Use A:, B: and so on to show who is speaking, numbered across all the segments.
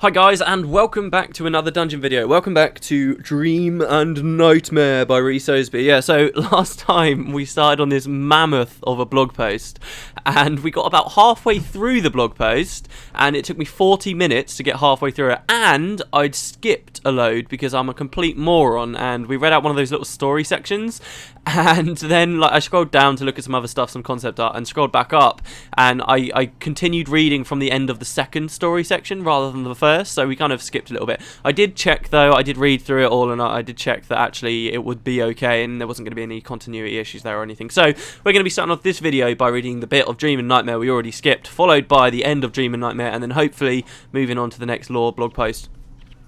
A: Hi guys, and welcome back to another dungeon video. Welcome back to Dream and Nightmare by Rhys Osby. Yeah, so last time we started on this mammoth of a blog post, and we got about halfway through the blog post, and it took me 40 minutes to get halfway through it, and I'd skipped a load because I'm a complete moron, and we read out one of those little story sections, and then I scrolled down to look at some other stuff, some concept art, and scrolled back up, and I continued reading from the end of the second story section rather than the first, so we kind of skipped a little bit. I did check though, I did read through it all, and I did check that actually it would be okay and there wasn't going to be any continuity issues there or anything. So we're going to be starting off this video by reading the bit of Dream and Nightmare we already skipped, followed by the end of Dream and Nightmare, and then hopefully moving on to the next lore blog post.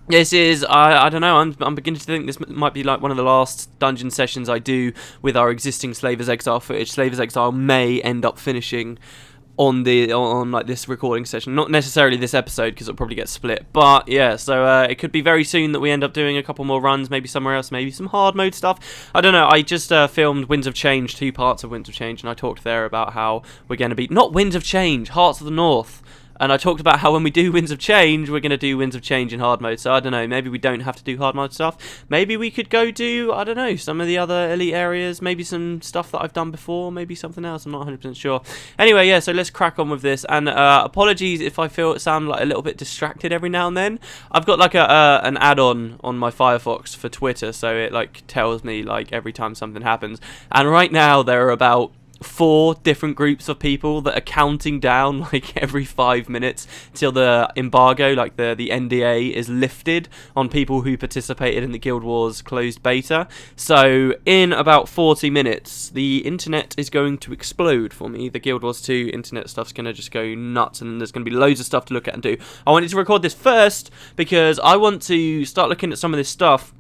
A: This is, I don't know, I'm beginning to think this might be like one of the last dungeon sessions I do with our existing Slavers Exile footage. Slavers Exile may end up finishing on like this recording session, not necessarily this episode because it'll probably get split, but yeah, so it could be very soon that we end up doing a couple more runs, maybe somewhere else, maybe some hard mode stuff. I don't know. I just filmed Winds of Change, 2 parts of Winds of Change, and I talked there about how we're going to be, not Winds of Change, Hearts of the North. And I talked about how when we do Winds of Change, we're going to do Winds of Change in hard mode. So I don't know, maybe we don't have to do hard mode stuff. Maybe we could go do, I don't know, some of the other elite areas. Maybe some stuff that I've done before. Maybe something else. I'm not 100% sure. Anyway, yeah, so let's crack on with this. And apologies if I sound like a little bit distracted every now and then. I've got like an add-on on my Firefox for Twitter. So it like tells me like every time something happens. And right now there are about 4 different groups of people that are counting down like every 5 minutes till the embargo, like the NDA is lifted on people who participated in the Guild Wars closed beta. So in about 40 minutes the internet is going to explode for me. The Guild Wars 2 internet stuff's going to just go nuts, and there's going to be loads of stuff to look at and do. I wanted to record this first because I want to start looking at some of this stuff.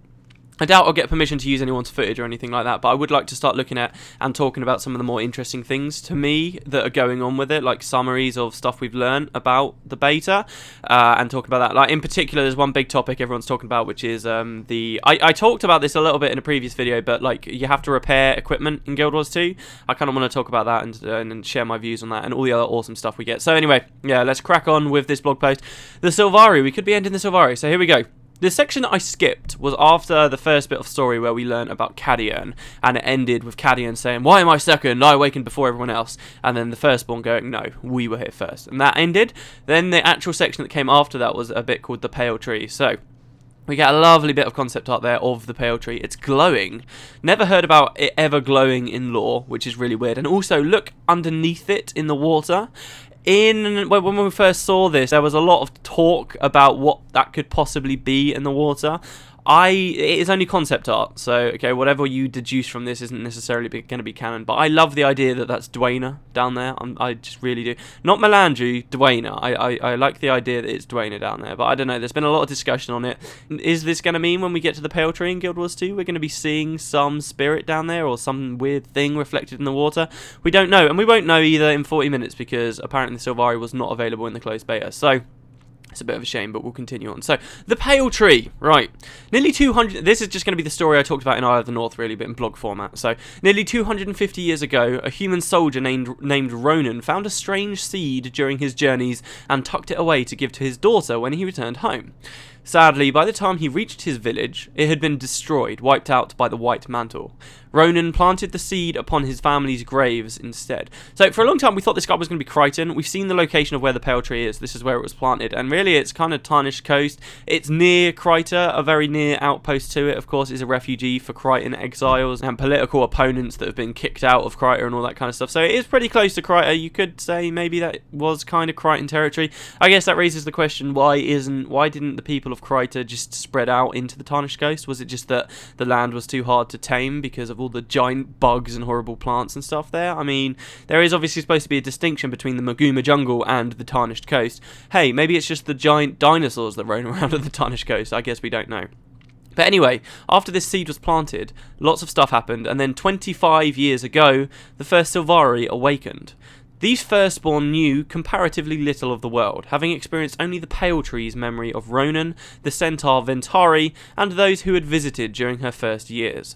A: I doubt I'll get permission to use anyone's footage or anything like that, but I would like to start looking at and talking about some of the more interesting things to me that are going on with it, like summaries of stuff we've learned about the beta, and talk about that. Like in particular, there's one big topic everyone's talking about, which is I talked about this a little bit in a previous video, but like you have to repair equipment in Guild Wars 2. I kind of want to talk about that and share my views on that and all the other awesome stuff we get. So anyway, yeah, let's crack on with this blog post. The Sylvari, we could be ending the Sylvari, so here we go. The section that I skipped was after the first bit of story where we learned about Cadeyrn, and it ended with Cadeyrn saying, "Why am I second? I awakened before everyone else." And then the Firstborn going, "No, we were here first." And that ended. Then the actual section that came after that was a bit called the Pale Tree. So we get a lovely bit of concept art there of the Pale Tree. It's glowing. Never heard about it ever glowing in lore, which is really weird. And also look underneath it in the water. When we first saw this, there was a lot of talk about what that could possibly be in the water. It is only concept art, so okay, whatever you deduce from this isn't necessarily going to be canon, but I love the idea that that's Dwayna down there. I just really do. Not Melandru, Dwayna. I like the idea that it's Dwayna down there, but I don't know, there's been a lot of discussion on it. Is this going to mean when we get to the Pale Tree in Guild Wars 2, we're going to be seeing some spirit down there, or some weird thing reflected in the water? We don't know, and we won't know either in 40 minutes, because apparently the Sylvari was not available in the closed beta, so it's a bit of a shame, but we'll continue on. So, the Pale Tree, right. Nearly 200... This is just going to be the story I talked about in Isle of the North, really, but in blog format. So, nearly 250 years ago, a human soldier named Ronan found a strange seed during his journeys and tucked it away to give to his daughter when he returned home. Sadly, by the time he reached his village, it had been destroyed, wiped out by the White Mantle. Ronan planted the seed upon his family's graves instead. So for a long time we thought this guy was going to be Caithe. We've seen the location of where the Pale Tree is. This is where it was planted, and really it's kind of Tarnished Coast. It's near Caithe. A very near outpost to it, of course, is a refugee for Caithe exiles and political opponents that have been kicked out of Caithe and all that kind of stuff. So it is pretty close to Caithe. You could say maybe that was kind of Crichton territory. I guess that raises the question, why didn't the people of Caithe just spread out into the Tarnished Coast? Was it just that the land was too hard to tame because of all the giant bugs and horrible plants and stuff there? I mean, there is obviously supposed to be a distinction between the Maguma jungle and the Tarnished Coast. Hey, maybe it's just the giant dinosaurs that roam around on the Tarnished Coast. I guess we don't know. But anyway, after this seed was planted, lots of stuff happened, and then 25 years ago, the first Sylvari awakened. These Firstborn knew comparatively little of the world, having experienced only the Pale Tree's memory of Ronan, the centaur Ventari, and those who had visited during her first years.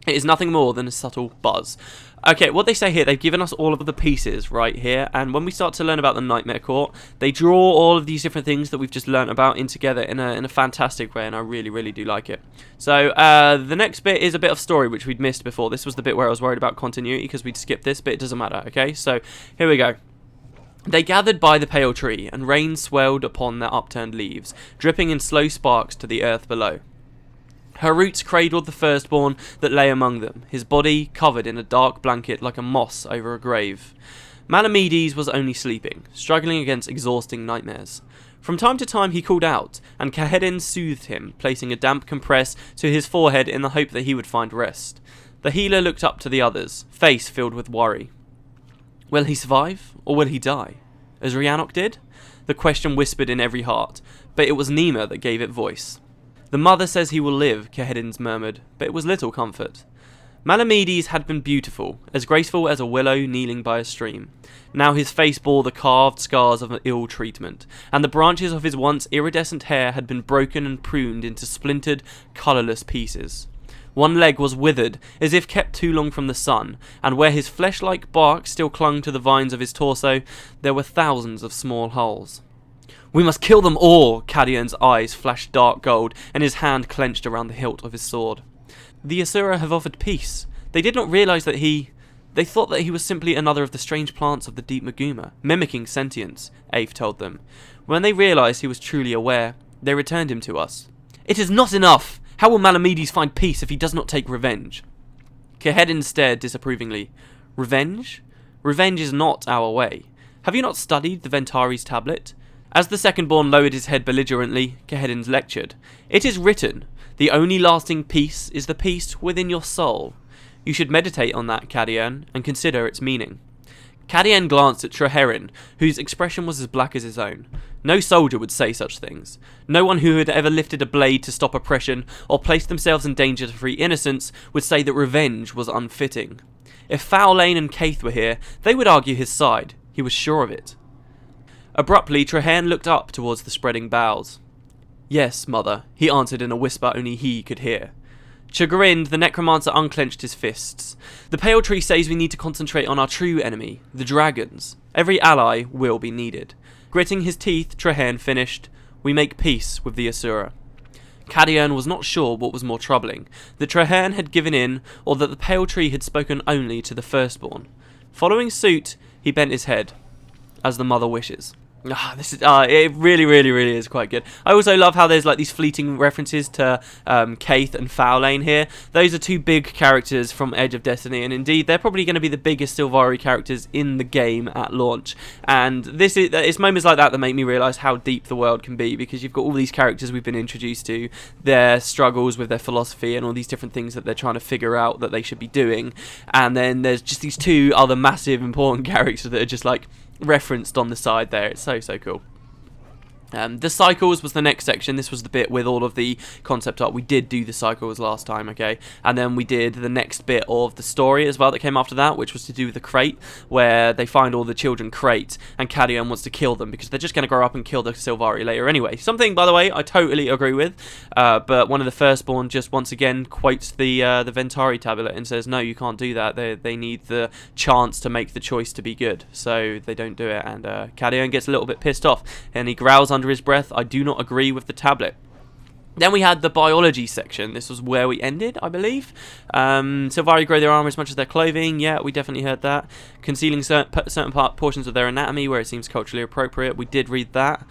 A: It is nothing more than a subtle buzz. Okay, what they say here, they've given us all of the pieces right here, and when we start to learn about the Nightmare Court, they draw all of these different things that we've just learnt about in together in a fantastic way, and I really, really do like it. So, the next bit is a bit of story, which we'd missed before. This was the bit where I was worried about continuity, because we'd skipped this, but it doesn't matter, okay? So, here we go. They gathered by the pale tree, and rain swelled upon their upturned leaves, dripping in slow sparks to the earth below. Her roots cradled the firstborn that lay among them, his body covered in a dark blanket like a moss over a grave. Malamedes was only sleeping, struggling against exhausting nightmares. From time to time he called out, and Cadeyrn soothed him, placing a damp compress to his forehead in the hope that he would find rest. The healer looked up to the others, face filled with worry. Will he survive, or will he die? As Rhiannoc did? The question whispered in every heart, but it was Nima that gave it voice. The mother says he will live, Cadeyrn murmured, but it was little comfort. Malamedes had been beautiful, as graceful as a willow kneeling by a stream. Now his face bore the carved scars of ill treatment, and the branches of his once iridescent hair had been broken and pruned into splintered, colourless pieces. One leg was withered, as if kept too long from the sun, and where his flesh-like bark still clung to the vines of his torso, there were thousands of small holes. We must kill them all! Cadeyrn's eyes flashed dark gold, and his hand clenched around the hilt of his sword. The Asura have offered peace. They did not realise that They thought that he was simply another of the strange plants of the deep Maguma, mimicking sentience, Caithe told them. When they realised he was truly aware, they returned him to us. It is not enough! How will Malamedes find peace if he does not take revenge? Cadeyrn stared disapprovingly. Revenge? Revenge is not our way. Have you not studied the Ventari's tablet? As the second-born lowered his head belligerently, Cadeyrn lectured. It is written, the only lasting peace is the peace within your soul. You should meditate on that, Cadeyrn, and consider its meaning. Cadeyrn glanced at Cadeyrn, whose expression was as black as his own. No soldier would say such things. No one who had ever lifted a blade to stop oppression, or placed themselves in danger to free innocence, would say that revenge was unfitting. If Faolain and Caithe were here, they would argue his side. He was sure of it. Abruptly, Cadeyrn looked up towards the spreading boughs. Yes, mother, he answered in a whisper only he could hear. Chagrined, the necromancer unclenched his fists. The pale tree says we need to concentrate on our true enemy, the dragons. Every ally will be needed. Gritting his teeth, Cadeyrn finished, we make peace with the Asura. Cadeyrn was not sure what was more troubling, that Cadeyrn had given in, or that the pale tree had spoken only to the firstborn. Following suit, he bent his head, as the mother wishes. It really is quite good. I also love how there's like these fleeting references to Caithe and Faolain here. Those are two big characters from Edge of Destiny, and indeed they're probably going to be the biggest Sylvari characters in the game at launch. And it's moments like that make me realise how deep the world can be, because you've got all these characters we've been introduced to, their struggles with their philosophy and all these different things that they're trying to figure out that they should be doing, and then there's just these two other massive important characters that are just like referenced on the side there. It's so cool. The cycles was the next section. This was the bit with all of the concept art. We did do the cycles last time, okay? And then we did the next bit of the story as well that came after that, which was to do with the crate, where they find all the children crate, and Cadeyrn wants to kill them because they're just going to grow up and kill the Sylvari later anyway. Something, by the way, I totally agree with, but one of the Firstborn just once again quotes the Ventari tablet and says, no, you can't do that. They need the chance to make the choice to be good, so they don't do it, and Cadeyrn gets a little bit pissed off, and he growls under his breath, I do not agree with the tablet. Then we had the biology section. This was where we ended, I believe. Sylvari grow their armor as much as their clothing. Yeah, we definitely heard that. Concealing certain portions of their anatomy where it seems culturally appropriate. We did read that.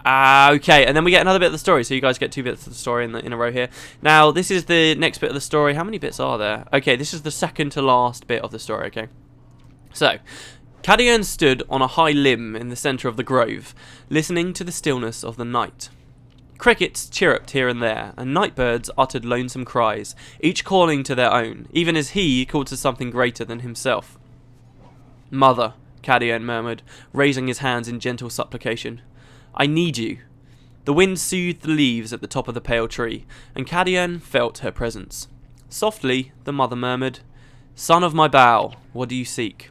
A: Okay, and then we get another bit of the story. So you guys get two bits of the story in a row here. Now, this is the next bit of the story. How many bits are there? Okay, this is the second to last bit of the story, okay? So, Cadeyrn stood on a high limb in the centre of the grove, listening to the stillness of the night. Crickets chirruped here and there, and nightbirds uttered lonesome cries, each calling to their own, even as he called to something greater than himself. Mother, Cadeyrn murmured, raising his hands in gentle supplication. I need you. The wind soothed the leaves at the top of the pale tree, and Cadeyrn felt her presence. Softly, the mother murmured, Son of my bough, what do you seek?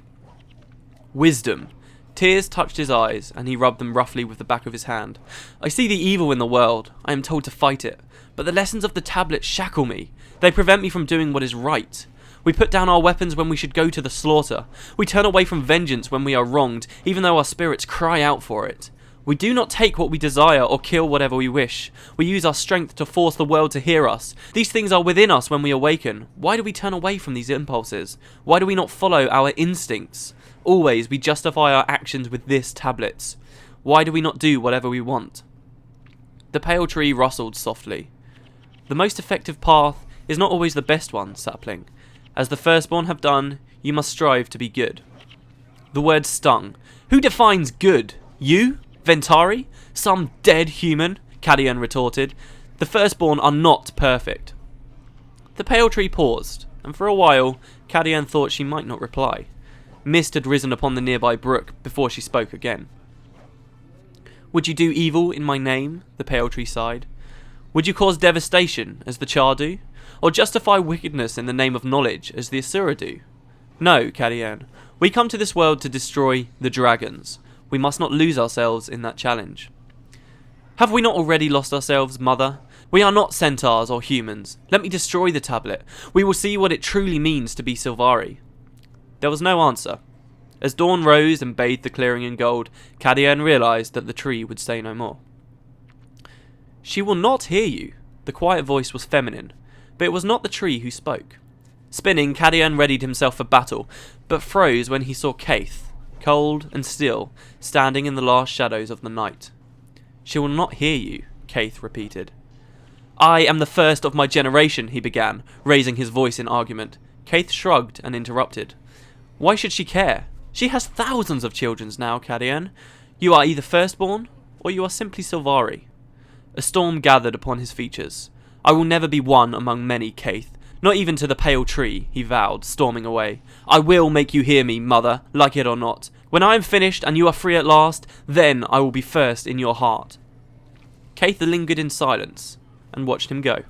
A: Wisdom, Tears touched his eyes, and he rubbed them roughly with the back of his hand. I see the evil in the world. I am told to fight it. But the lessons of the tablet shackle me. They prevent me from doing what is right. We put down our weapons when we should go to the slaughter. We turn away from vengeance when we are wronged, even though our spirits cry out for it. We do not take what we desire or kill whatever we wish. We use our strength to force the world to hear us. These things are within us when we awaken. Why do we turn away from these impulses? Why do we not follow our instincts? Always we justify our actions with this tablets. Why do we not do whatever we want? The pale tree rustled softly. The most effective path is not always the best one, sapling. As the Firstborn have done, you must strive to be good. The word stung. Who defines good? You? Ventari? Some dead human? Cadeyrn retorted. The Firstborn are not perfect. The pale tree paused, and for a while, Cadeyrn thought she might not reply. Mist had risen upon the nearby brook before she spoke again. Would you do evil in my name? The pale tree sighed. Would you cause devastation, as the Char do? Or justify wickedness in the name of knowledge, as the Asura do? No, Cadeyrn. We come to this world to destroy the dragons. We must not lose ourselves in that challenge. Have we not already lost ourselves, Mother? We are not centaurs or humans. Let me destroy the tablet. We will see what it truly means to be Sylvari. There was no answer. As dawn rose and bathed the clearing in gold, Cadeyrn realised that the tree would say no more. She will not hear you. The quiet voice was feminine, but it was not the tree who spoke. Spinning, Cadeyrn readied himself for battle, but froze when he saw Caithe, cold and still, standing in the last shadows of the night. She will not hear you, Caithe repeated. I am the first of my generation, he began, raising his voice in argument. Caithe shrugged and interrupted. Why should she care? She has thousands of children now, Cadeyrn. You are either Firstborn, or you are simply Sylvari. A storm gathered upon his features. I will never be one among many, Caithe. Not even to the pale tree, he vowed, storming away. I will make you hear me, Mother, like it or not. When I am finished and you are free at last, then I will be first in your heart. Caithe lingered in silence and watched him go.